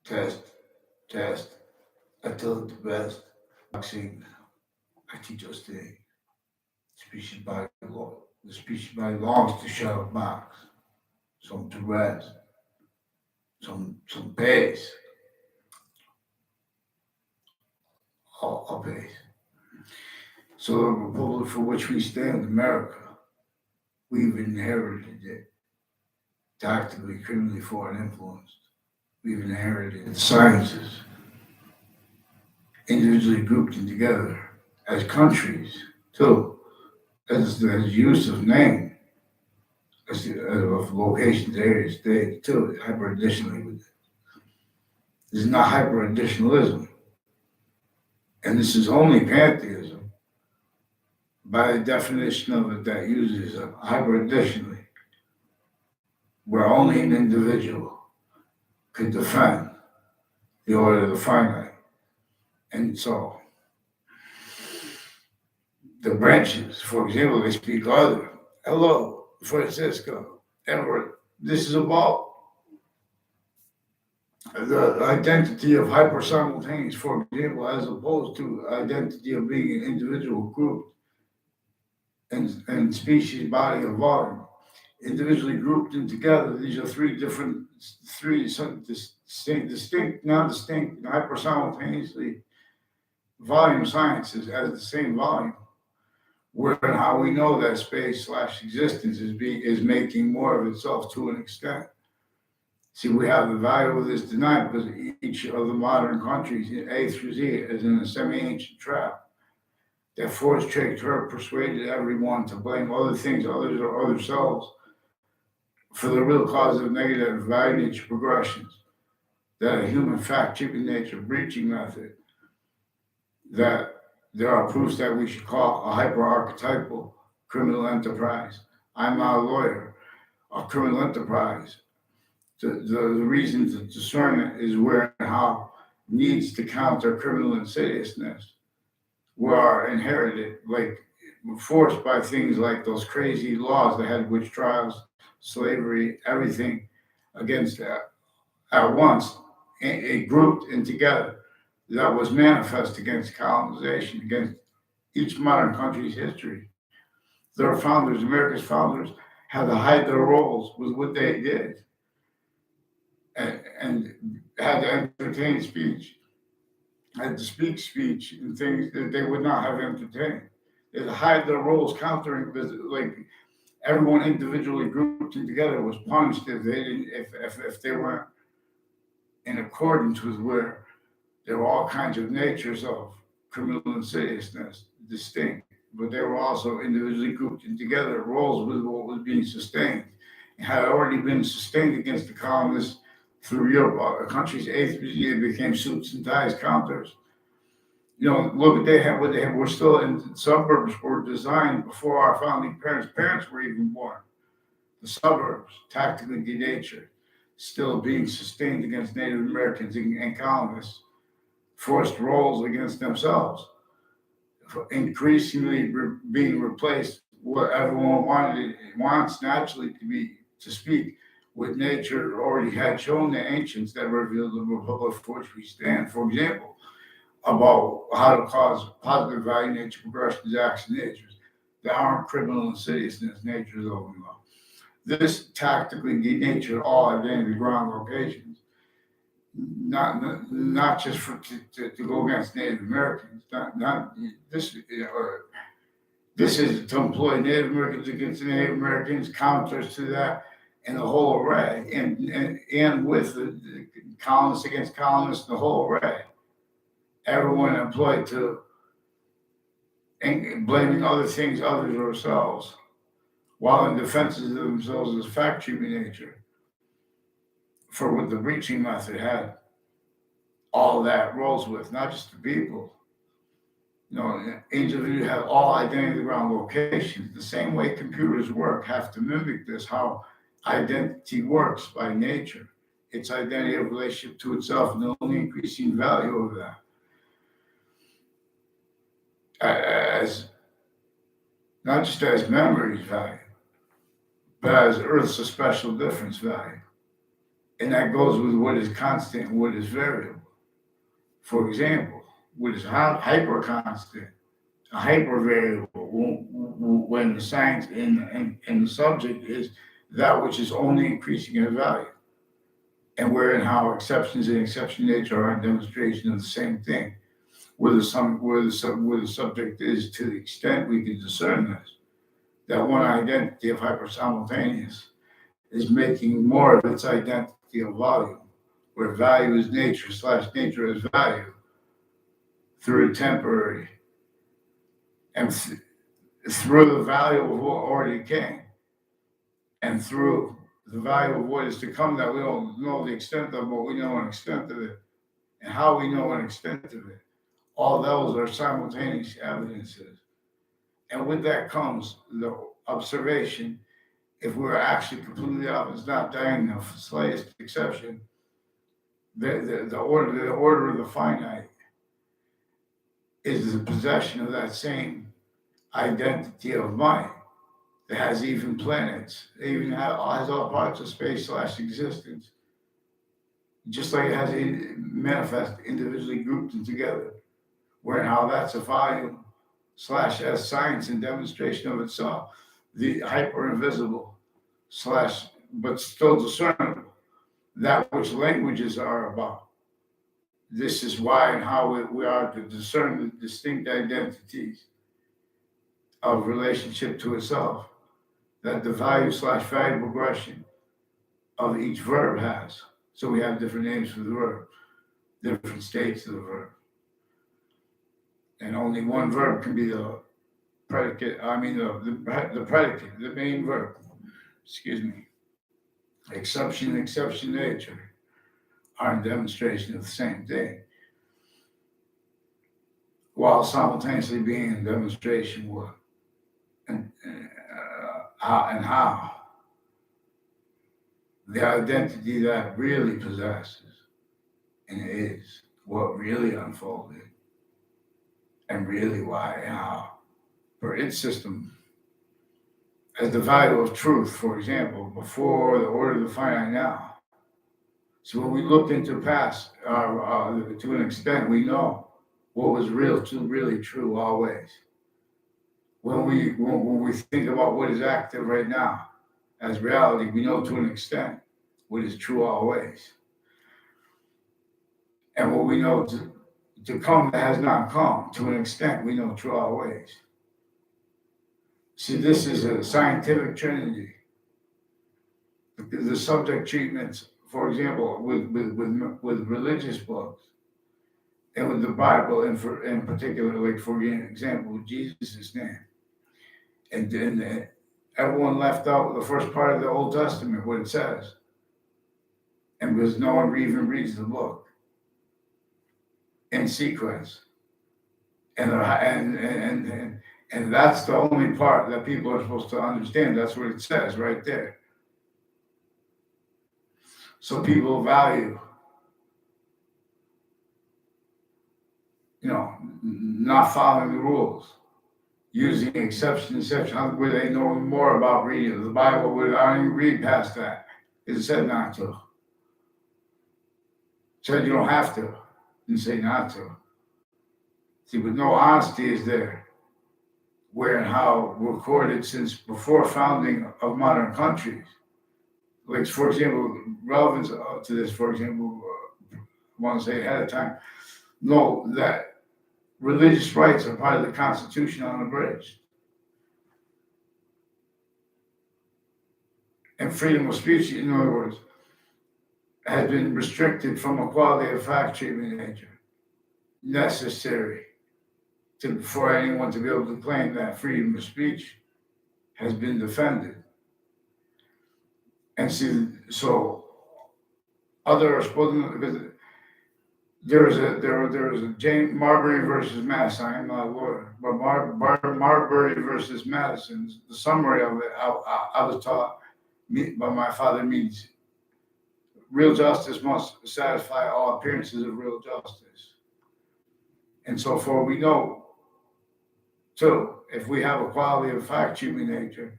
Test, test. I tell it the best. Boxing, I teach us the species body law. The species body longs to shut up box. Some to rest, some base, all base. So the republic for which we stand, America, we've inherited it tactically, criminally foreign influenced. We've inherited the sciences, individually grouped and together as countries, too, as use of name, of locations, areas, states, too, hyper additionally with it. This is not hyper additionalism, and this is only pantheism by the definition of it that uses hyper additionally, where only an individual could defend the order of the finite. And so the branches, for example, they speak other. Hello, Francisco, Edward. This is about the identity of hyper simultaneous, for example, as opposed to identity of being an individual group and species, body, or volume. Individually grouped and together, these are three distinct, non-distinct, and hyper simultaneously volume sciences as the same volume. Where and how we know that space slash existence is making more of itself to an extent. See, we have the value of this denied because each of the modern countries, A through Z, is in a semi-ancient trap. That force tricked her, persuaded everyone to blame other things, others or other selves, for the real cause of negative value nature progressions. That a human fact-checking nature breaching method, that there are proofs that we should call a hyper-archetypal criminal enterprise. I'm not a lawyer. A criminal enterprise. The reason to discern it is where and how needs to counter criminal insidiousness were inherited, like forced by things like those crazy laws that had witch trials, slavery, everything against that at once, it grouped and together. That was manifest against colonization, against each modern country's history. Their founders, America's founders, had to hide their roles with what they did and had to entertain speech, had to speak speech and things that they would not have entertained. They had to hide their roles, countering, like everyone individually grouped and together was punished if they didn't, if they weren't in accordance with where there were all kinds of natures of criminal insidiousness distinct, but they were also individually grouped and together roles with what was being sustained. It had already been sustained against the colonists through Europe. Countries A through Z became suits and ties counters. Look what they had. What they had. We're still in suburbs were designed before our founding parents were even born. The suburbs, tactically denatured, still being sustained against Native Americans and colonists, forced roles against themselves, increasingly being replaced what everyone wants naturally to speak with nature already had shown the ancients that revealed the republic for which we stand. For example, about how to cause positive value nature progressions, acts, and natures that aren't criminal insidiousness, natures of them. This tactically denatured all identity ground locations, not just to go against Native Americans. Not this. This is to employ Native Americans against Native Americans, counters to that, and the whole array, and with the colonists against colonists, the whole array. Everyone employed to blaming other things, others, or ourselves, while in defenses of themselves as fact treatment nature for what the breaching method had all that rolls with, not just the people. Individuals have all identity ground locations. The same way computers work have to mimic this, how identity works by nature. Its identity of relationship to itself and the only increasing value of that. As not just as memories value, but as Earth's a special difference value. And that goes with what is constant and what is variable. For example, what is hyper constant, a hyper variable, when the science and the subject is that which is only increasing in value. And where and how exceptions and exception nature are a demonstration of the same thing. Where the subject is, to the extent we can discern this, that one identity of hypersimultaneous is making more of its identity of volume, where value is nature / nature is value, through a temporary, and through the value of what already came, and through the value of what is to come that we don't know the extent of, but we know an extent of it, and how we know an extent of it. All those are simultaneous evidences. And with that comes the observation, if we're actually completely off, it's not dying the slightest exception, the order of the finite is the possession of that same identity of mind that has even planets, even has all parts of space / existence, just like it has manifest individually grouped and together, where and how that's a volume / as science and demonstration of itself, the hyper invisible / but still discernible, that which languages are about. This is why and how we are to discern the distinct identities of relationship to itself, that the value / value progression of each verb has. So we have different names for the verb, different states of the verb. And only one verb can be the predicate, the predicate, the main verb, exception nature are a demonstration of the same thing, while simultaneously being a demonstration what and how the identity that really possesses and is what really unfolded, and really why and how, for its system, as the value of truth, for example, before the order of the finite now. So when we look into past, to an extent, we know what was really true always. When we think about what is active right now as reality, we know to an extent what is true always. And what we know to come that has not come, to an extent, we know true always. See, this is a scientific trinity. The subject treatments, for example, with religious books and with the Bible in particular, like for example, Jesus' name. And everyone left out the first part of the Old Testament, what it says. And because no one even reads the book in sequence. And that's the only part that people are supposed to understand. That's what it says right there. So people value, not following the rules, using exception, where they know more about reading the Bible, where I don't even read past that. It said not to. It said you don't have to. It didn't say not to. See, but no honesty is there. Where and how recorded since before founding of modern countries. Like, for example, relevance to this, for example, I want to say ahead of time, know that religious rights are part of the Constitution unabridged. And freedom of speech, in other words, has been restricted from equality of fact treatment nature, necessary for anyone to be able to claim that freedom of speech has been defended. And see, so others, because there was a James Marbury versus Madison. I am not a lawyer, but Marbury versus Madison. The summary of it, I was taught by my father, means real justice must satisfy all appearances of real justice. And so far, we know, too, if we have equality of fact treatment nature,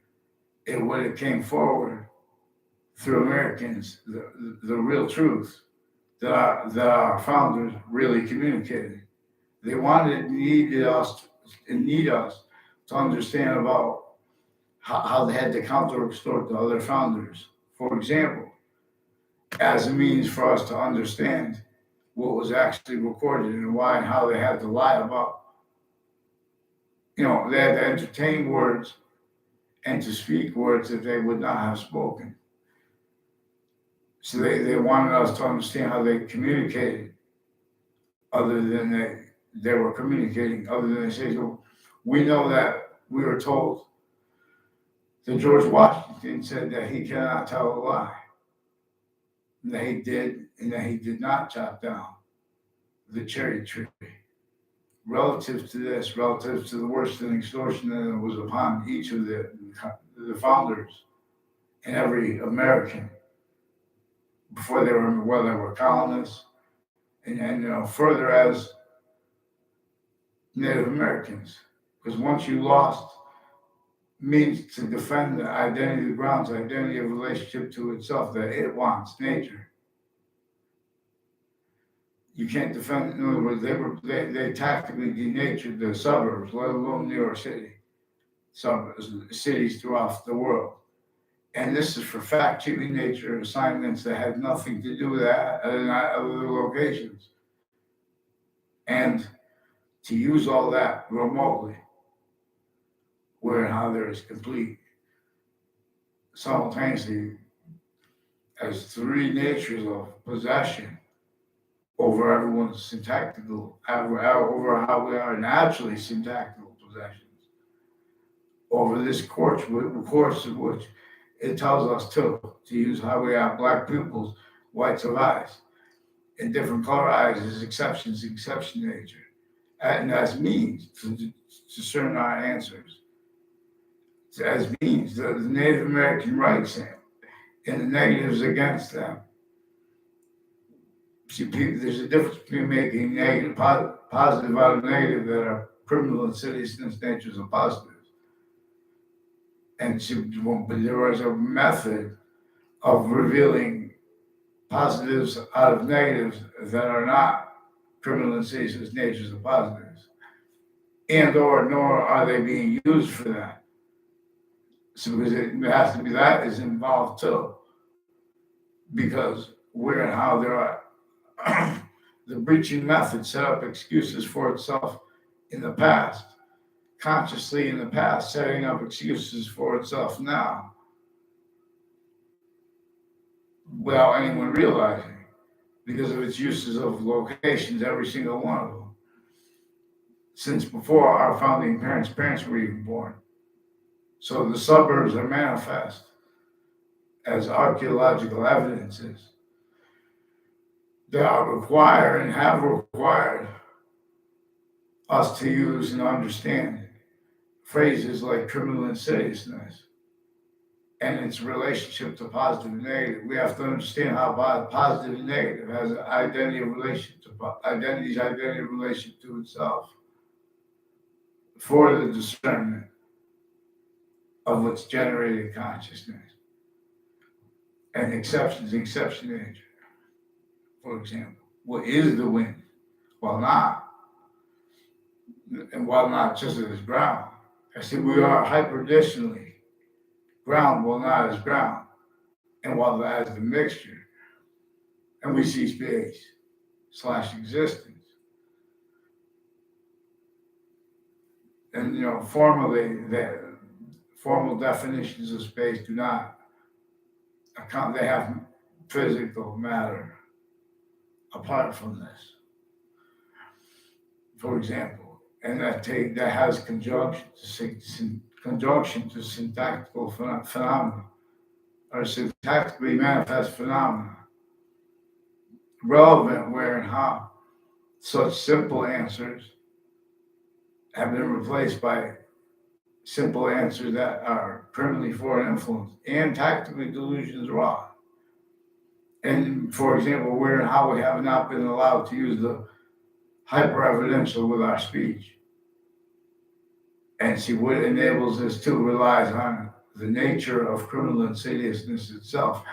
when it came forward through Americans the real truth that our founders really communicated. They needed us to understand about how they had to counter extort the other founders. For example, as a means for us to understand what was actually recorded and why and how they had to lie about. They had to entertain words and to speak words that they would not have spoken. So they wanted us to understand how they communicated, other than they were communicating, other than they say, so we know that we were told that George Washington said that he cannot tell a lie, and that he did, and that he did not chop down the cherry tree. Relative to the worsening extortion that was upon each of the founders and every American before they were colonists, and further as Native Americans, because once you lost means to defend the identity of the grounds, identity of relationship to itself that it wants, nature. You can't defend. In other words, they tactically denatured the suburbs, let alone New York City, cities throughout the world. And this is for fact-checking nature assignments that had nothing to do with that in other locations. And to use all that remotely, where and how there is complete, simultaneously, as three natures of possession over everyone's syntactical, over how we are naturally syntactical possessions, over this course of which it tells us to use how we are black pupils, whites of eyes, and different color eyes as exception nature, and as means to discern our answers, as means the Native American rights and the negatives against them. See, there's a difference between making negative positive out of negative that are criminal insidious natures of positives. But there was a method of revealing positives out of negatives that are not criminal insidious natures of positives, nor are they being used for that. So because it has to be that is involved too, because where and how there are the breaching method set up excuses for itself in the past, consciously in the past, setting up excuses for itself now, without anyone realizing, because of its uses of locations, every single one of them, since before our founding parents were even born. So the suburbs are manifest as archaeological evidences that require and have required us to use and understand phrases like criminal insidiousness and its relationship to positive and negative. We have to understand how positive and negative has an identity of relation to identity's identity of relation to itself for the discernment of what's generated consciousness and exception nature. For example, what is the wind? While not just as ground. I said we are hyperdimensionally ground, while not as ground, and while as the mixture. And we see space / existence. And formally, the formal definitions of space do not account. They have physical matter apart from this. For example, and that has conjunction to syntactical phenomena, or syntactically manifest phenomena, relevant where and how such simple answers have been replaced by simple answers that are criminally foreign influence and tactically delusions raw. And for example, where and how we have not been allowed to use the hyper-evidential with our speech. And see, what enables us to relies on the nature of criminal insidiousness itself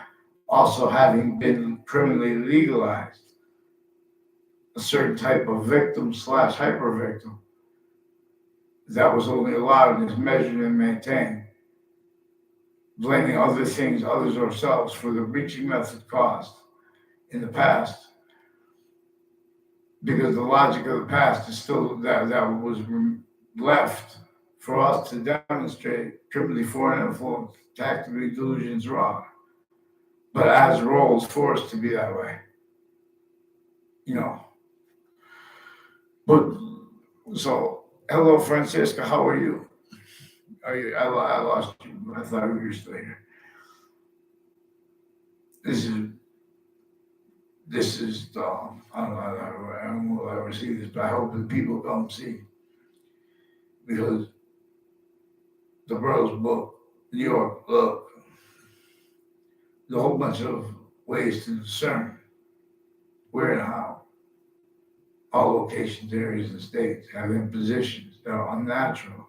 also having been criminally legalized, a certain type of victim slash hyper victim that was only allowed and is measured and maintained, blaming other things, others, ourselves for the breaching method caused in the past, because the logic of the past is still that was left for us to demonstrate criminally foreign influence, tactically delusions wrong, but as roles forced to be that way, you know. But so, hello, Francisca, how are you? Are you? I lost you. I thought you were still here. This is I don't know. I don't know if I'll ever see this, but I hope that people come see, because the Burroughs book, New York, look, there's a whole bunch of ways to discern where and how all locations, areas, and states have impositions that are unnatural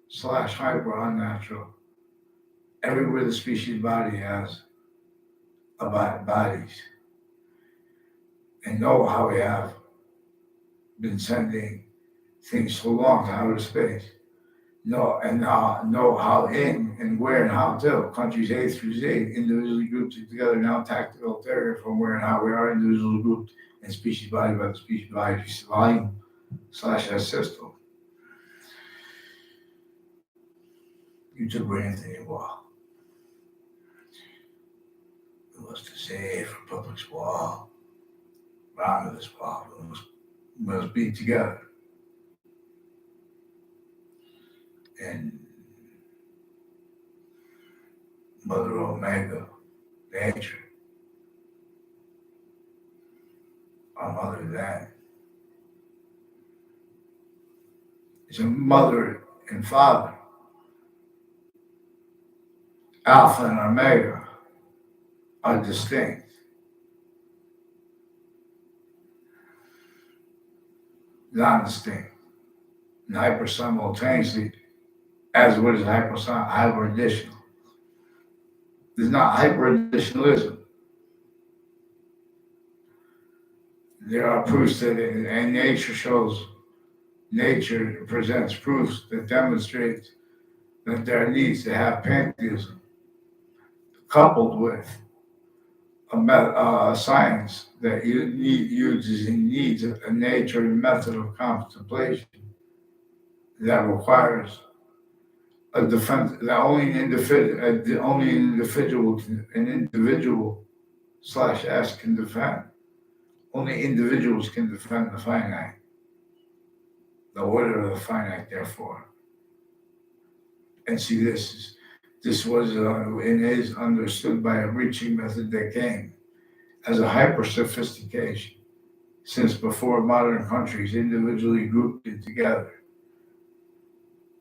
slash hyper unnatural. Everywhere the species body has bodies, and know how we have been sending things so long to outer space. Know how in and where and how to countries A through Z, individually grouped together now tactical area from where and how we are individually grouped and species body by the species body volume slash S system. You took Anthony Wall. It was to say for public's wall, round of this wall, we must be together. And Mother Omega, nature, our mother that. It's a mother and father. Alpha and Omega are distinct. Non-distinct. And hyper simultaneously, as what is hyper additional. There's not hyper additionalism. There are proofs that, and nature presents proofs that demonstrate that there needs to have pantheism coupled with a science that uses and needs a nature and method of contemplation that requires a defense that only an individual slash S can defend. Only individuals can defend the finite, the order of the finite, therefore. And see, this was and is understood by a breaching method that came as a hyper sophistication since before modern countries individually grouped it together.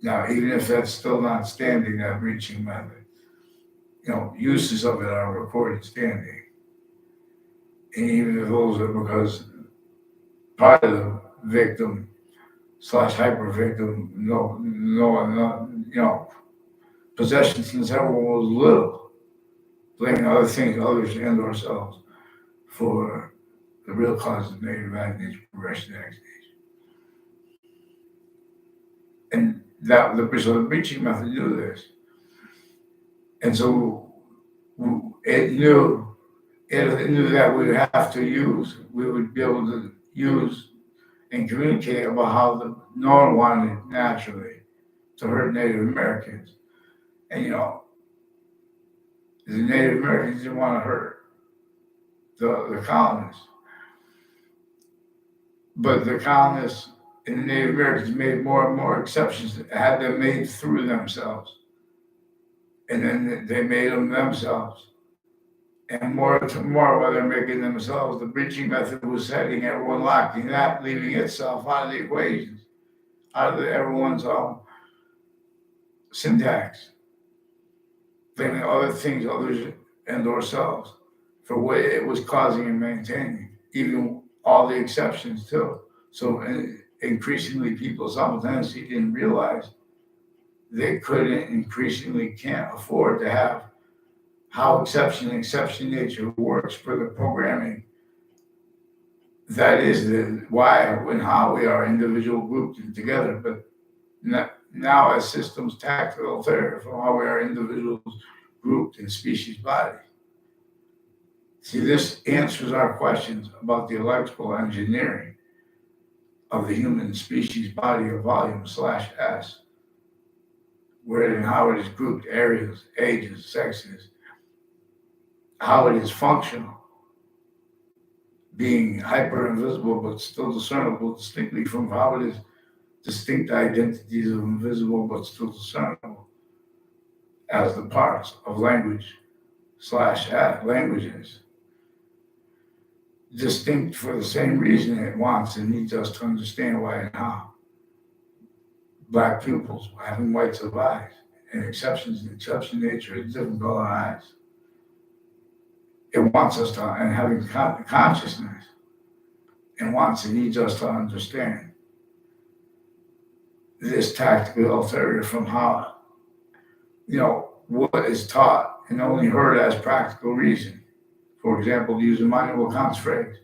Now, even if that's still not standing, that breaching method, uses of it are recorded standing. And even if those are because part of the victim slash hyper victim, possession since everyone was little, blaming other things, others, and ourselves for the real cause of negative attitude progression to the next stage. And so the breaching method knew this. And so it knew that we would be able to use and communicate about how no one wanted naturally to hurt Native Americans. And the Native Americans didn't want to hurt the colonists. But the colonists and the Native Americans made more and more exceptions, had them made through themselves. And then they made them themselves. And more while they're making themselves, the breaching method was setting everyone locking that, leaving itself out of the equations, out of everyone's syntax, blaming other things, others, and ourselves for what it was causing and maintaining, even all the exceptions too. So increasingly people simultaneously didn't realize they couldn't, increasingly can't afford to have how exception nature works for the programming. That is the why and how we are individual grouped and together, but now as systems tactical alter from how we are individuals grouped in species body. See, this answers our questions about the electrical engineering of the human species body of volume slash S, where and how it is grouped, areas, ages, sexes, how it is functional, being hyper invisible but still discernible distinctly from how it is distinct identities of invisible but still discernible as the parts of language slash languages, distinct for the same reason it wants and needs us to understand why and how. Black pupils having whites of eyes, and exceptions in exception nature is different color eyes. It wants us to, and having consciousness, and wants and needs us to understand this tactical alternative from how, what is taught and only heard as practical reason. For example, to use Immanuel Kant's phrase,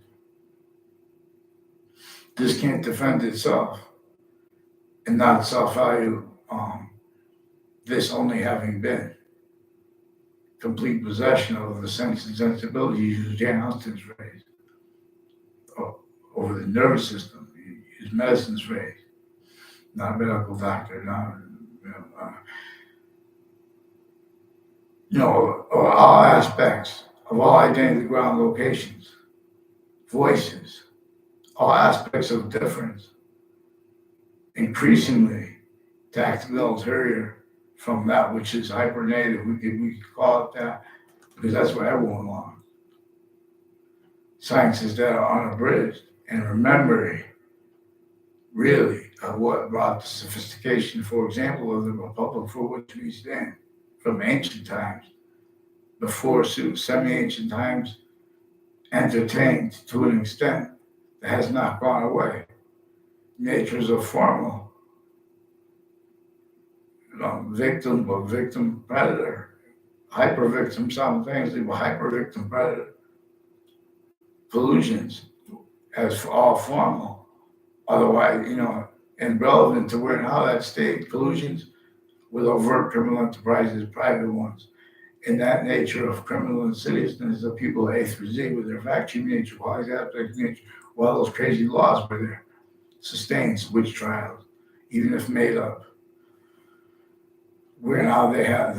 this can't defend itself and not self-value, this only having been complete possession of the sense and sensibility, use Jane Austen's phrase, over the nervous system, use medicine's phrase, not a medical doctor, or all aspects of all identity ground locations, voices, all aspects of difference, increasingly tactical ulterior from that which is hypernative. We could call it that because that's what everyone wants. Sciences that are unabridged and remembering really of what brought the sophistication, for example, of the republic for which we stand from ancient times, before semi-ancient times, entertained to an extent that has not gone away. Natures of formal victim, but victim predator, hyper victim simultaneously, but hyper victim predator. Collusions as all formal, otherwise, and relevant to where and how that state, collusions with overt criminal enterprises, private ones. In that nature of criminal insidiousness of people A through Z with their vacuum nature, quasi abstract nature, while those crazy laws were there, sustains witch trials, even if made up. Where now they have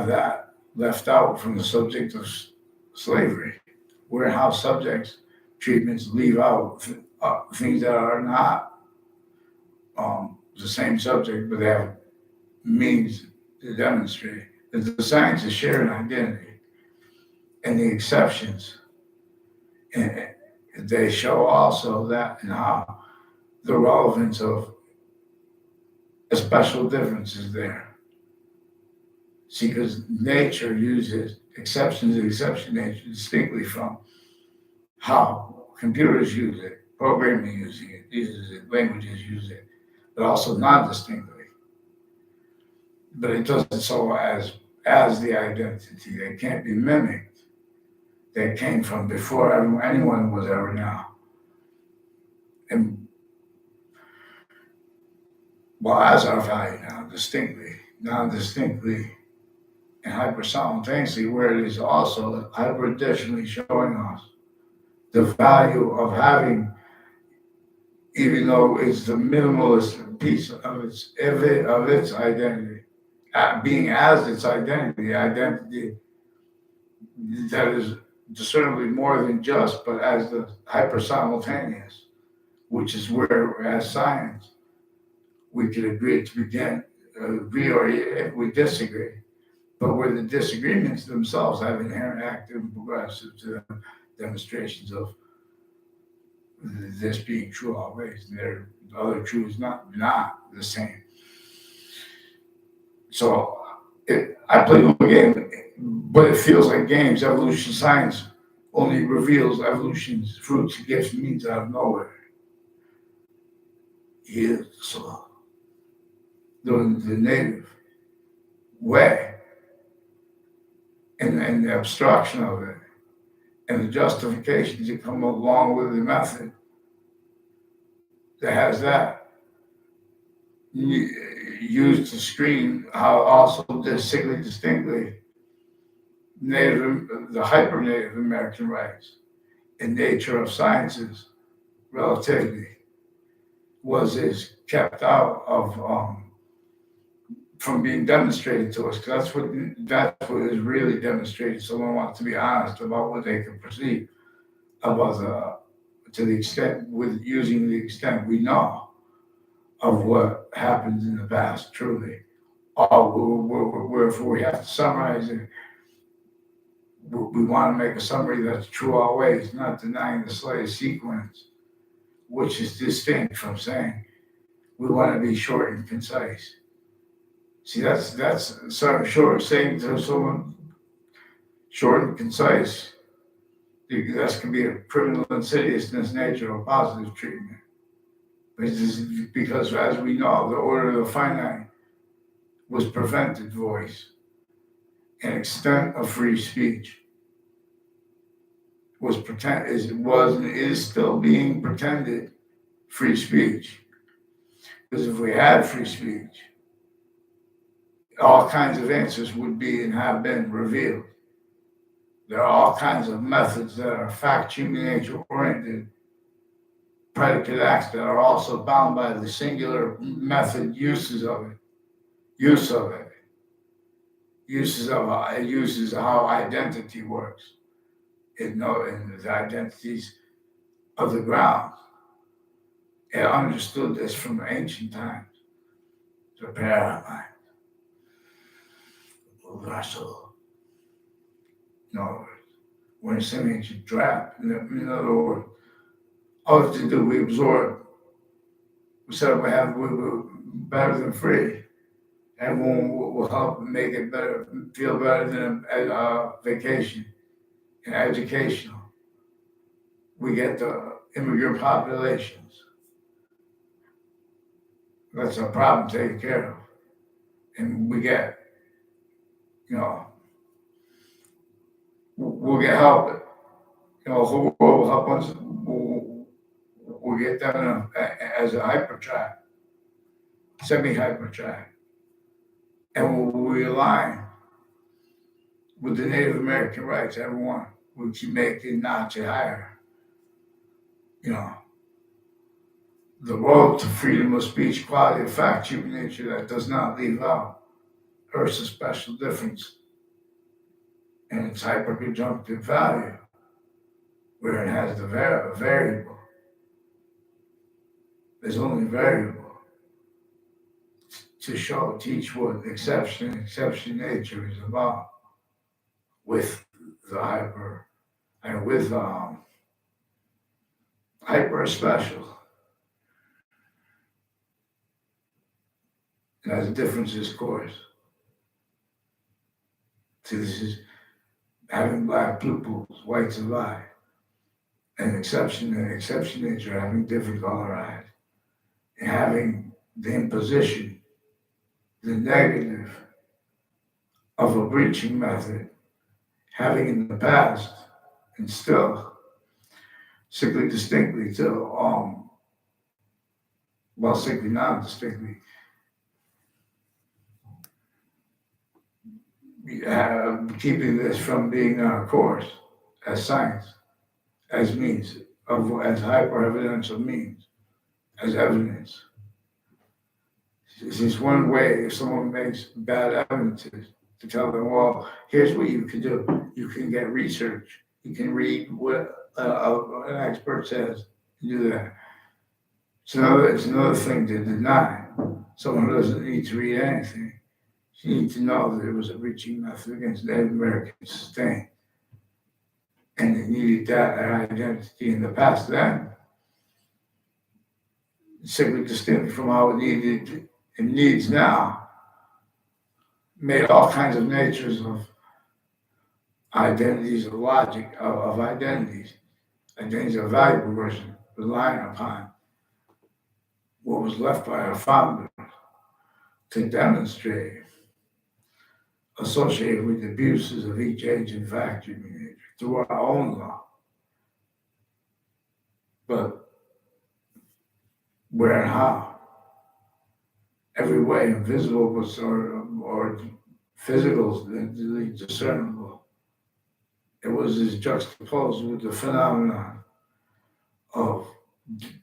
that left out from the subject of slavery, where how subjects treatments leave out things that are not the same subject, but they have means to demonstrate that the sciences share an identity, and the exceptions, and they show also that and how the relevance of a special difference is there. See, because nature uses exceptions and exception nature distinctly from how computers use it, programming uses it, languages use it, but also non-distinctly. But it does it so as the identity that can't be mimicked, that came from before anyone was ever now. And well, as our value now, distinctly, non-distinctly, and hyper simultaneously, where it is also hyper additionally showing us the value of having, even though it's the minimalist piece of its identity, being as its identity, identity that is discernibly more than just, but as the hyper simultaneous, which is where, as science, we could agree to agree or if we disagree. But where the disagreements themselves have inherent active and progressive to them demonstrations of this being true always, and the other true is not the same. So I play the game, but it feels like games. Evolution science only reveals evolution's fruits and gifts and means out of nowhere. Here, so the native way and the abstraction of it and the justifications that come along with the method that has that used to screen how also distinctly the hyper Native American rights and nature of sciences, relativity, is kept out of from being demonstrated to us. Because that's what is really demonstrated. Someone wants to be honest about what they can perceive about to the extent with using the extent we know of what happened in the past. Truly, if we have to summarize it, we want to make a summary that's true always, not denying the slightest sequence, which is distinct from saying we want to be short and concise. See, that's sort of short, saying to someone short and concise. That can be a criminal insidiousness nature or positive treatment. Because as we know, the order of the finite was prevented voice, and extent of free speech was and is still being pretended free speech. Because if we had free speech, all kinds of answers would be and have been revealed. There are all kinds of methods that are fact, human nature oriented, predicate acts that are also bound by the singular method uses of it, uses of how identity works. In the identities of the ground. It understood this from ancient times. The paradigm, universal. In other words, we're in some ancient trap. In other words, all to do, we absorb. We said we're better than free. Everyone will help make it better, feel better than a vacation and educational. We get the immigrant populations. That's a problem taken care of. And we get, we'll get help. The whole world will help us. We'll get them as a hypertrack, semi-hypertrack. And we align with the Native American rights, everyone. We keep making notch higher. The road to freedom of speech, quality of fact, human nature that does not leave out Earth's a special difference and its hyperconjunctive value, where it has the variable. There's only variable to teach what exception nature is about with the hyper and with hyper special. It has differences, of course. See, this is having black pupils, whites alive, and exception nature having different color eyes, and having the imposition, the negative of a breaching method, having in the past and still sickly distinctly till sickly not distinctly keeping this from being our course as science, as means as hyper evidential means, as evidence. This is one way if someone makes bad evidences to tell them, well, here's what you can do. You can get research. You can read what an expert says. You do that. It's another thing to deny someone who doesn't need to read anything. You need to know that it was a breaching method against Native Americans sustained. And they needed that identity in the past then, simply distinct from how it needs now, made all kinds of natures of identities of logic, of identities of value progression, relying upon what was left by our founders to demonstrate associated with the abuses of each agent factory manager through our own law. But where and how? Every way invisible or physical, discernible. It was juxtaposed with the phenomenon of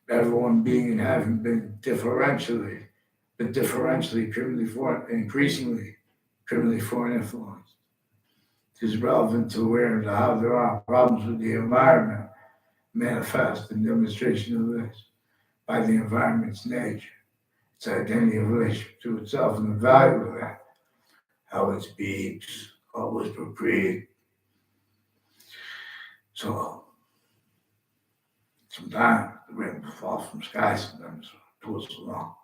everyone being and having been differentially criminally foreign, increasingly criminally foreign influence. It is relevant to how there are problems with the environment manifest in demonstration of this by the environment's nature, its identity in relation to itself and the value of that, how it speaks, always procreate. So sometimes the rain will fall from the sky, sometimes towards the long.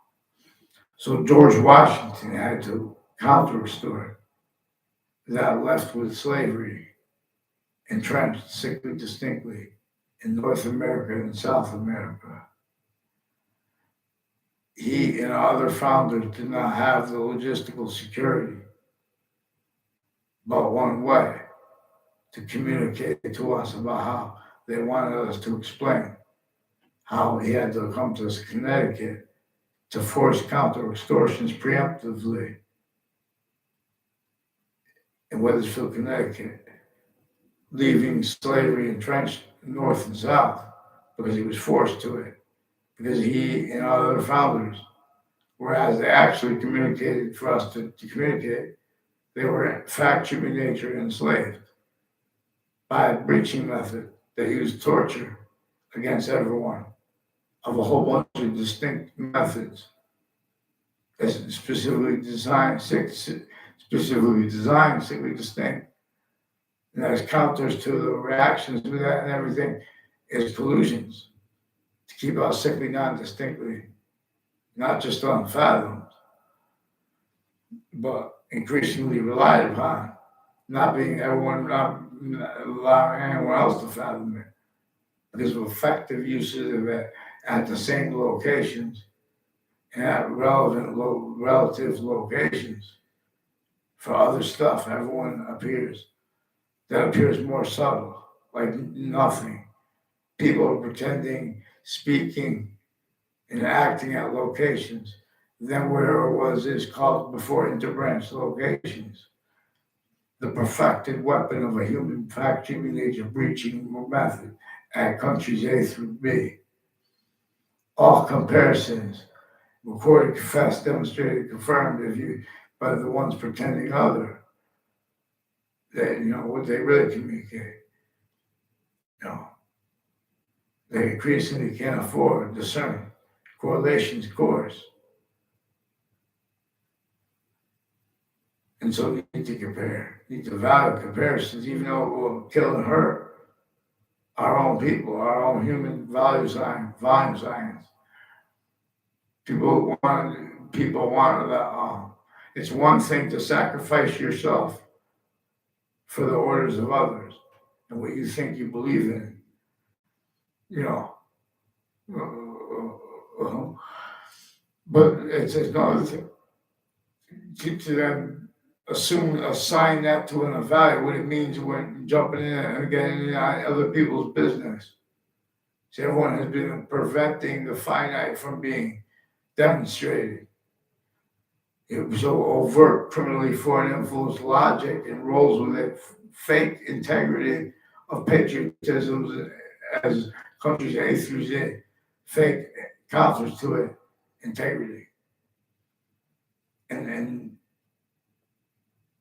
So George Washington had to counter a story that left with slavery entrenched sickly distinctly in North America and South America. He and other founders did not have the logistical security but one way to communicate to us about how they wanted us to explain how he had to come to Connecticut to force counter extortions preemptively in Wethersfield, Connecticut, leaving slavery entrenched north and south because he was forced to it, because he and other founders, whereas they actually communicated for us to communicate, they were factually in nature enslaved by a breaching method that used torture against everyone of a whole bunch of distinct methods that's specifically designed, sickly distinct. And as counters to the reactions to that and everything is collusions to keep us sickly non-distinctly, not just unfathomed, but increasingly relied upon, not allowing anyone else to fathom it because of effective uses of it at the same locations and at relative locations for other stuff. Everyone appears more subtle, like nothing. People are pretending, speaking, and acting at locations than where it is called before interbranch locations. The perfected weapon of a human factory nature breaching method at countries A through B. All comparisons, recorded, confessed, demonstrated, confirmed by the ones pretending other, that what they really communicate. They increasingly can't afford to discern correlations course. And so need to value comparisons, even though it will kill and hurt our own people, our own human volume science. People want that. It's one thing to sacrifice yourself for the orders of others and what you think you believe in. But it's another thing to then assign that to and evaluate what it means when jumping in and getting in other people's business. So everyone has been preventing the finite from being demonstrated. It was so overt, criminally foreign influence logic and rolls with it fake integrity of patriotism as countries A through Z, fake counters to it, integrity.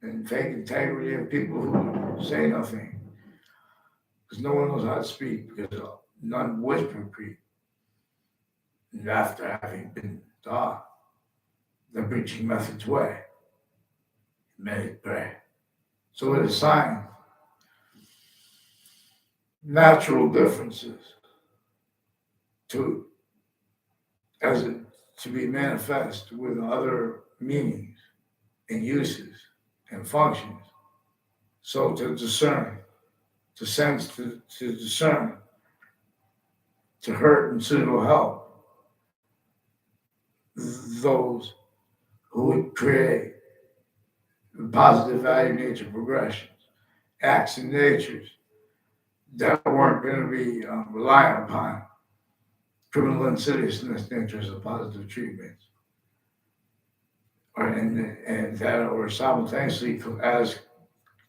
And fake integrity of people who say nothing. Because no one knows how to speak, because none whisper creep. And after having been taught the breaching method's way, made it pray. So it assigned natural differences to be manifest with other meanings and uses and functions. So to discern, to sense, to discern, to hurt and to help those who would create positive value nature progressions, acts and natures that weren't going to be reliant upon criminal insidiousness natures of positive treatments, and that were simultaneously as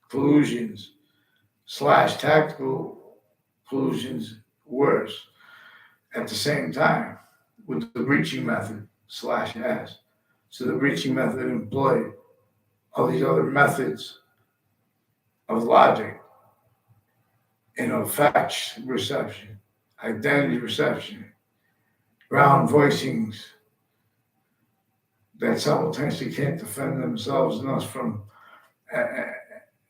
collusions slash tactical collusions worse at the same time with the breaching method slash as. So the breaching method employed all these other methods of logic and of fact reception, identity reception, ground voicings that simultaneously can't defend themselves and us from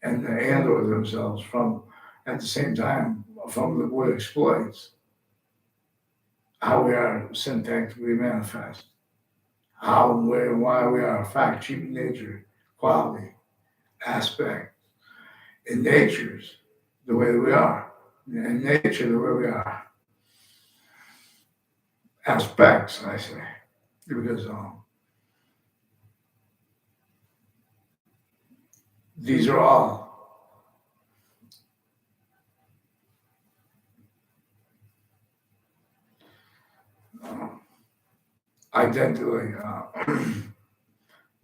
and or themselves from at the same time from the word exploits how we are syntactically manifest, how and where and why we are fact, cheap nature, quality, aspect, in natures the way that we are, in nature the way we are, aspects, I say, because these are all identically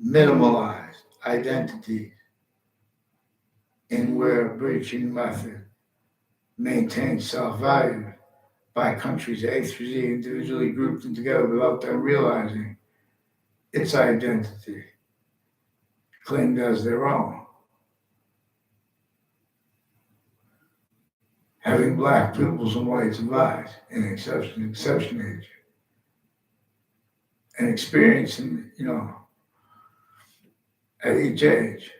minimalized identity in where breaching method maintains self-value by countries A through Z individually grouped them together without them realizing its identity claimed as their own. Having black pupils and whites of eyes in exception age. And experiencing, at each age,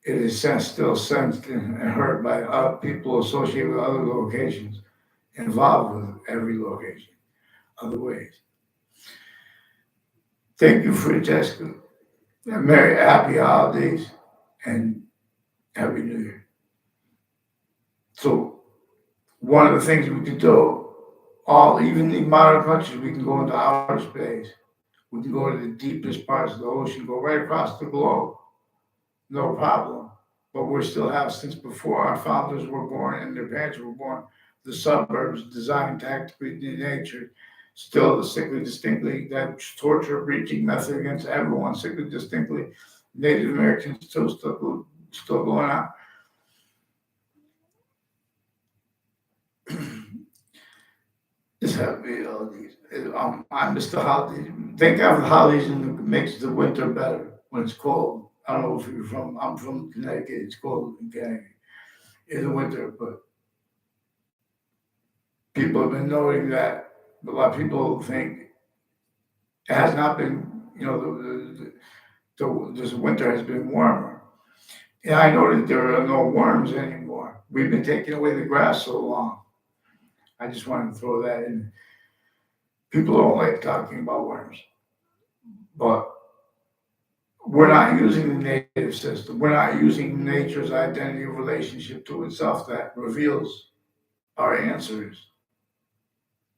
it is still sensed and hurt by people associated with other locations, involved with every location, other ways. Thank you for Jessica. Merry happy holidays and happy New Year. So one of the things we can do, even in modern countries, we can go into outer space. We can go to the deepest parts of the ocean, go right across the globe, no problem. But we still have, since before our founders were born and their parents were born, the suburbs designed tactically in nature, still sickly distinctly, that torture breaching method against everyone, sickly distinctly, Native Americans still going on. Just have all these. I miss the holidays. Thank God for the holidays and it makes the winter better when it's cold. I don't know if you're from. I'm from Connecticut. It's cold in Connecticut in the winter, but people have been noting that. A lot of people think it has not been. This winter has been warmer. And I noticed there are no worms anymore. We've been taking away the grass so long. I just wanted to throw that in. People don't like talking about worms, but we're not using the native system. We're not using nature's identity relationship to itself that reveals our answers,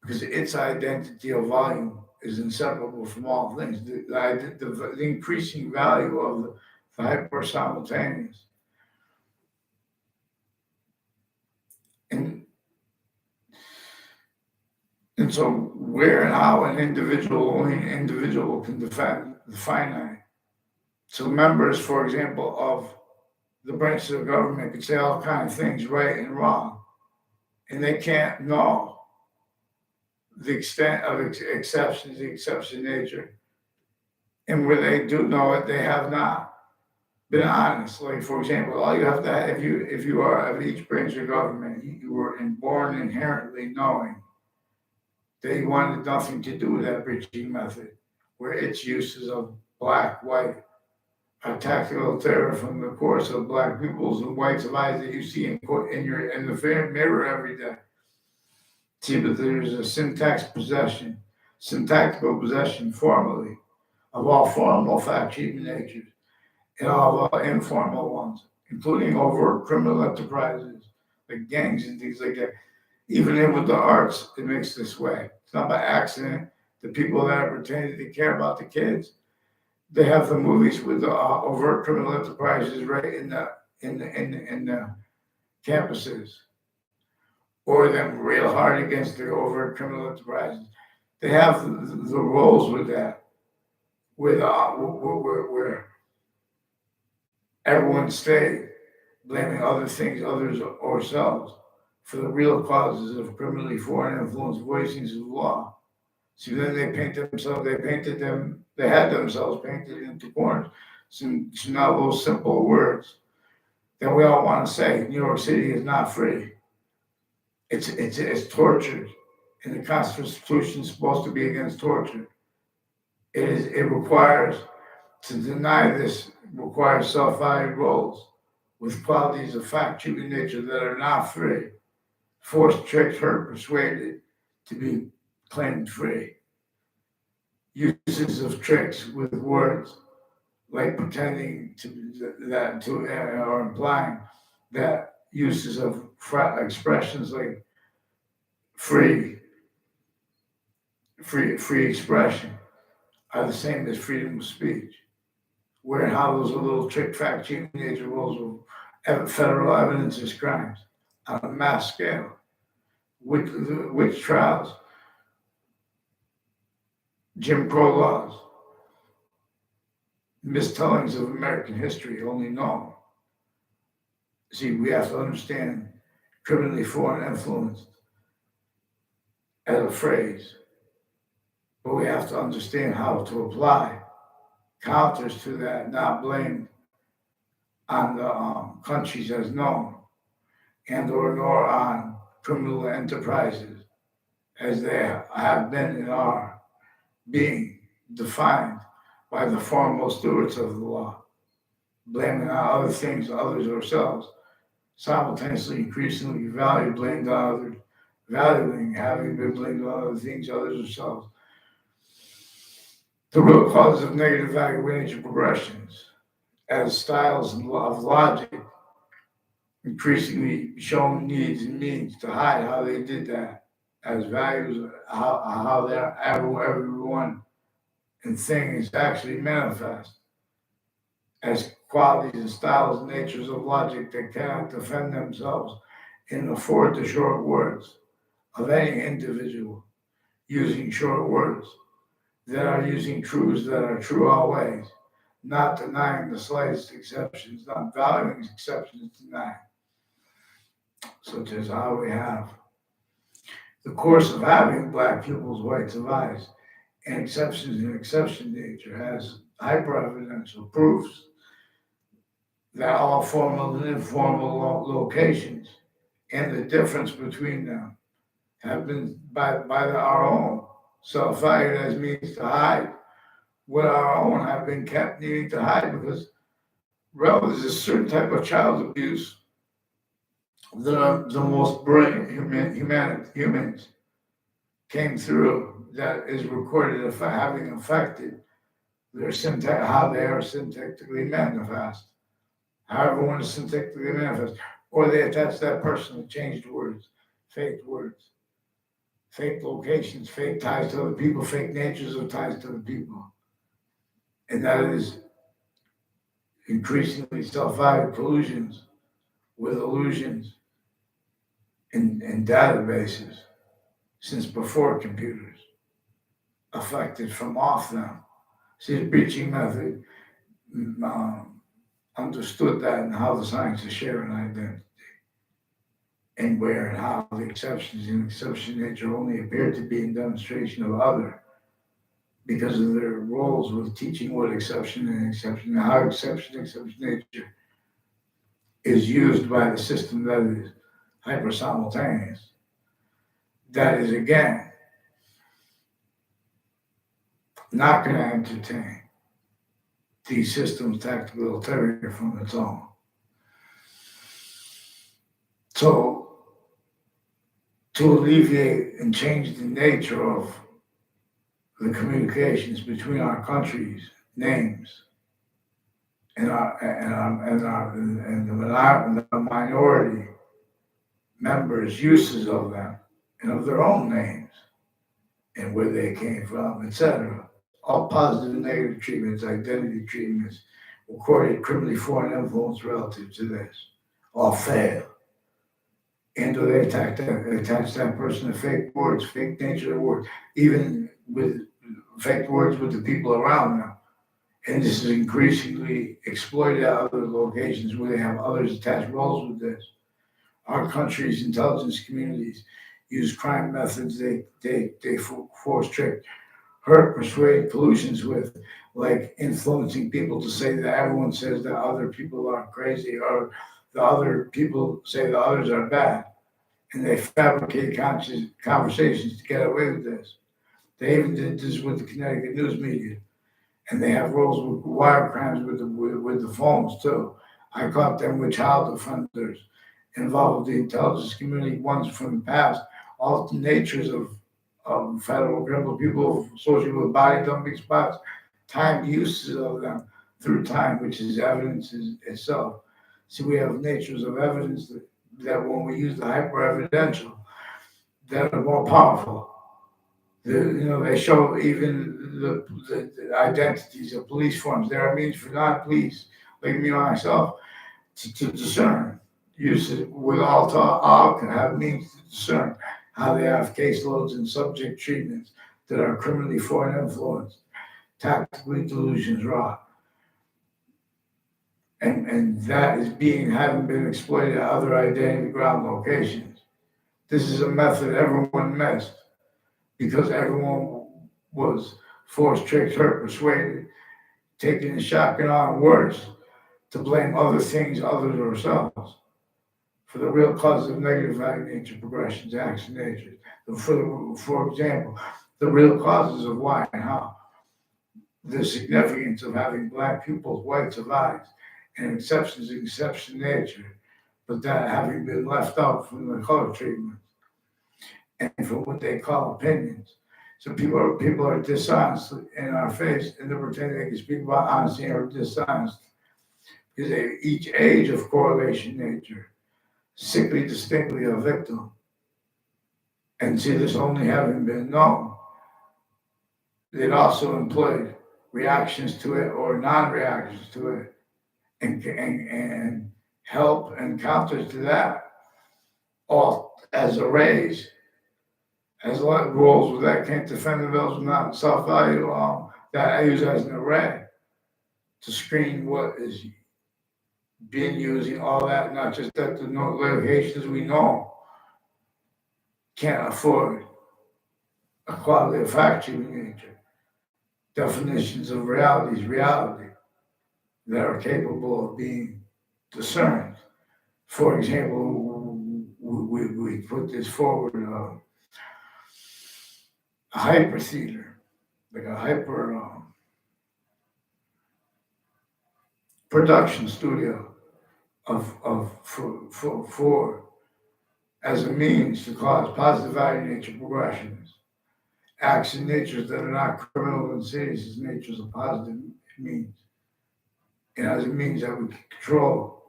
because its identity of volume is inseparable from all things. The increasing value of the hyper simultaneous. And so where and how only an individual can define the finite. So members, for example, of the branches of government can say all kinds of things right and wrong, and they can't know the extent of exceptions, the exception nature. And where they do know it, they have not been honest. Like, for example, all you have to have, if you are of each branch of government, you were born inherently knowing they wanted nothing to do with that breaching method, where its uses of black, white, are tactical terror from the course of black pupils and whites of eyes that you see in the mirror every day. See, but there's a syntactical possession formally of all formal fact human natures and all the informal ones, including overt criminal enterprises like gangs and things like that. Even with the arts, it makes this way. It's not by accident. The people that are pretending to care about the kids They have the movies with the overt criminal enterprises right in the campuses, or them real hard against the overt criminal enterprises. They have the roles with that, where everyone stay blaming other things, others, or ourselves for the real causes of criminally foreign influence voicings of law. See, then they had themselves painted into corners. So now those simple words that we all want to say, New York City is not free. It's tortured, and the Constitution is supposed to be against torture. It requires to deny this requires self-valued roles with qualities of fact, human nature that are not free, forced, tricked, hurt, persuaded to be claimed free. Uses of tricks with words, like pretending or implying that uses of expressions like free, free expression are the same as freedom of speech. Where and how those are little trick fact human nature rules of federal evidence as crimes on a mass scale, witch trials, Jim Crow laws, mistellings of American history only known. See, we have to understand criminally foreign influence as a phrase, but we have to understand how to apply counters to that, not blamed on the countries as known, and or nor on criminal enterprises as they have been and are being defined by the foremost stewards of the law, blaming on other things, others, ourselves, simultaneously increasingly blamed on others, valuing having been blamed on other things, others, ourselves. The root causes of negative valuation progressions as styles of logic increasingly shown needs and means to hide how they did that as values, how everyone and thing is actually manifest as qualities and styles and natures of logic that cannot defend themselves and afford the short words of any individual using short words that are using truths that are true always, not denying the slightest exceptions, not valuing exceptions denied, such as how we have the course of having black pupils, whites of eyes, and exceptions in exception nature has hyper-evidential proofs that all formal and informal locations and the difference between them have been by our own self-valued as means to hide what our own have been kept needing to hide because there's a certain type of child abuse that are the most brilliant humans came through that is recorded of having affected their how they are syntactically manifest, how everyone is syntactically manifest, or they attach that person to changed words, fake locations, fake ties to other people, fake natures of ties to other people. And that is increasingly self-valued collusions with illusions in databases since before computers, affected from off them. See, the breaching method understood that and how the sciences share an identity, and where and how the exceptions in exception nature only appear to be in demonstration of other because of their roles with teaching what exception and how exception nature is used by the system that is hyper simultaneous. That is again not going to entertain these systems tactical ulterior from its own. So to alleviate and change the nature of the communications between our countries' names and the minority members' uses of them and of their own names and where they came from, etc. All positive and negative treatments, identity treatments, recorded criminally foreign influence relative to this, all fail. And do they attach that person to fake words, fake nature of words, even with fake words with the people around them. And this is increasingly exploited at other locations where they have others attached roles with this. Our country's intelligence communities use crime methods they force trick, hurt, persuade, collusions with, like influencing people to say that everyone says that other people are crazy or the other people say the others are bad. And they fabricate conscious conversations to get away with this. They even did this with the Connecticut news media, and they have roles with wire crimes with the phones too. I caught them with child offenders involved with the intelligence community, ones from the past, all the natures of federal criminal people associated with body dumping spots, timed uses of them through time, which is evidence itself. So we have natures of evidence that when we use the hyper evidential, that are more powerful. They show even the identities of police forms. There are means for non-police, like me myself, to discern. Use it with all can have means to discern how they have caseloads and subject treatments that are criminally foreign influenced, tactically delusions wrought. And that is having been exploited at other identity ground locations. This is a method everyone missed because everyone was forced, tricked, hurt, persuaded, taking the shotgun on worse to blame other things other than ourselves for the real causes of negative value nature progressions, action nature. For example, the real causes of why and how, the significance of having black pupils, white survives, and exceptions exception nature, but that having been left out from the color treatment and from what they call opinions. So people are dishonest in our face, and they're pretending they can speak about honesty or dishonest because each age of correlation nature, sickly distinctly a victim. And see, this only having been known, it also employed reactions to it or non-reactions to it, and help and counters to that, all as arrays, as rules that can't defend themselves, not self-value, that I use as an array to screen what is being using all that, not just that the locations we know can't afford a quality of fact human nature, definitions of reality that are capable of being discerned. For example, we put this forward, a hyper theater, like a hyper production studio for as a means to cause positive value nature progressions, acts in natures that are not criminal and serious as natures of positive means, and as a means that we can control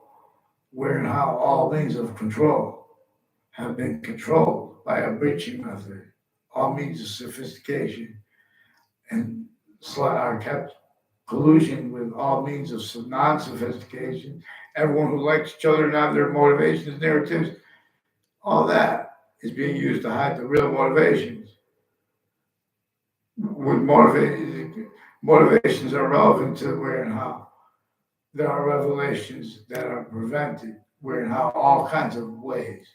where and how all means of control have been controlled by a breaching method, all means of sophistication, and are kept collusion with all means of non-sophistication. Everyone who likes each other and have their motivations, narratives, all that is being used to hide the real motivations. With motivations are relevant to where and how. There are revelations that are prevented where and how all kinds of ways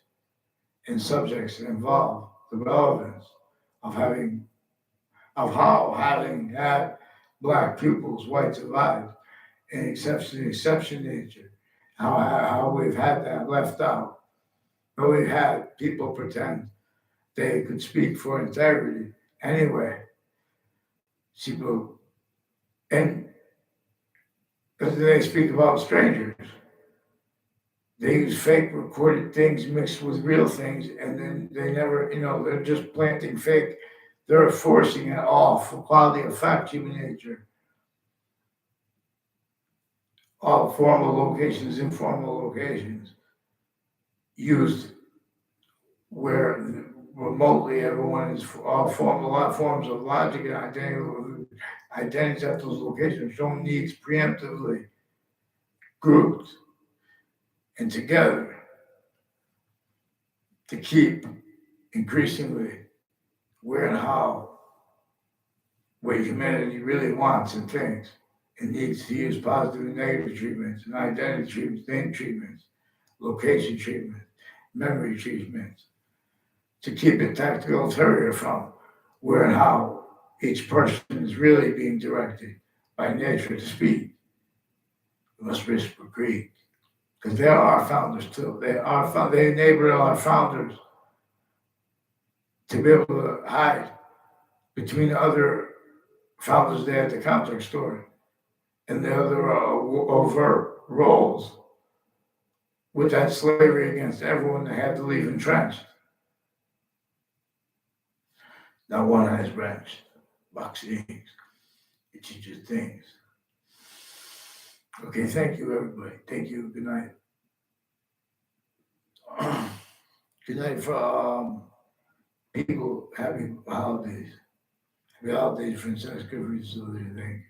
and subjects that involve the relevance of how having had black pupils, white survived, and exception nature, how we've had that left out. But we've had people pretend they could speak for integrity anyway. People, and as they speak about strangers, they use fake recorded things mixed with real things, and then they never, they're just planting fake. They're forcing it all for quality of fact, human nature. All formal locations, informal locations, used where remotely everyone is all forms of logic and identities at those locations, shown needs preemptively grouped and together to keep increasingly where and how, what humanity really wants and thinks. It needs to use positive and negative treatments and identity treatments, name treatments, location treatments, memory treatments, to keep it tactical ulterior from where and how each person is really being directed by nature to speak. We must reciprocate, because they're our founders too. They enabled our founders to be able to hide between the other founders there at the counter store and the other overt roles with that slavery against everyone that had to leave entrenched. Now one has branched, vaccines, it teaches things. Okay, thank you, everybody. Thank you. Good night. Good night for people. Happy holidays. Happy holidays, Francesca. Thank you.